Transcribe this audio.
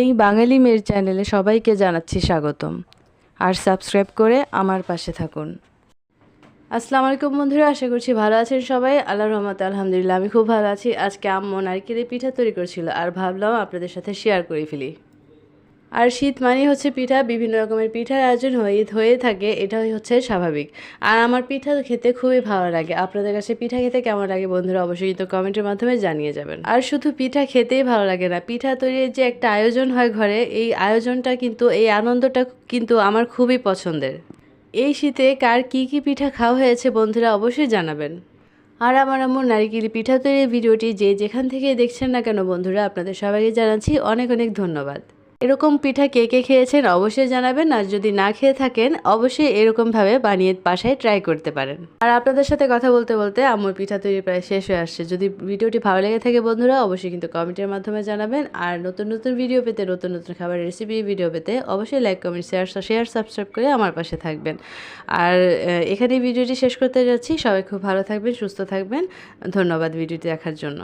এই বাঙালি মেয়ের চ্যানেলে সবাইকে জানাচ্ছি স্বাগতম। আর সাবস্ক্রাইব করে আমার পাশে থাকুন। আসসালামু আলাইকুম বন্ধুরা, আশা করছি ভালো আছেন সবাই। আল্লাহর রহমতে আলহামদুলিল্লাহ আমি খুব ভালো আছি। আজকে আম্মু নারকেলের পিঠা তৈরি করেছিল আর ভাবলাম আপনাদের সাথে শেয়ার করে ফেলি। আর শীত মানেই হচ্ছে পিঠা, বিভিন্ন রকমের পিঠার আয়োজন হয়ে থাকে, এটাই হচ্ছে স্বাভাবিক। আর আমার পিঠা খেতে খুবই ভালো লাগে। আপনাদের কাছে পিঠা খেতে কেমন লাগে বন্ধুরা, অবশ্যই কিন্তু কমেন্টের মাধ্যমে জানিয়ে যাবেন। আর শুধু পিঠা খেতেই ভালো লাগে না, পিঠা তৈরির যে একটা আয়োজন হয় ঘরে, এই আয়োজনটা কিন্তু, এই আনন্দটা কিন্তু আমার খুবই পছন্দের। এই শীতে কার কী কী পিঠা খাওয়া হয়েছে বন্ধুরা, অবশ্যই জানাবেন। আর আমার আম্মুর নারিকেল পিঠা তৈরির ভিডিওটি যে যেখান থেকে দেখছেন না কেন বন্ধুরা, আপনাদের সবাইকে জানাচ্ছি অনেক অনেক ধন্যবাদ। এরকম পিঠা কে কে খেয়েছেন অবশ্যই জানাবেন, আর যদি না খেয়ে থাকেন অবশ্যই এরকমভাবে বানিয়ে বাসায় ট্রাই করতে পারেন। আর আপনাদের সাথে কথা বলতে বলতে আম্মুর পিঠা তৈরি প্রায় শেষ হয়ে আসছে। যদি ভিডিওটি ভালো লেগে থাকে বন্ধুরা, অবশ্যই কিন্তু কমেন্টের মাধ্যমে জানাবেন। আর নতুন নতুন ভিডিও পেতে, নতুন নতুন খাবারের রেসিপি ভিডিও পেতে অবশ্যই লাইক, কমেন্ট, শেয়ার সাবস্ক্রাইব করে আমার পাশে থাকবেন। আর এখানেই ভিডিওটি শেষ করতে যাচ্ছি। সবাই খুব ভালো থাকবেন, সুস্থ থাকবেন। ধন্যবাদ ভিডিওটি দেখার জন্য।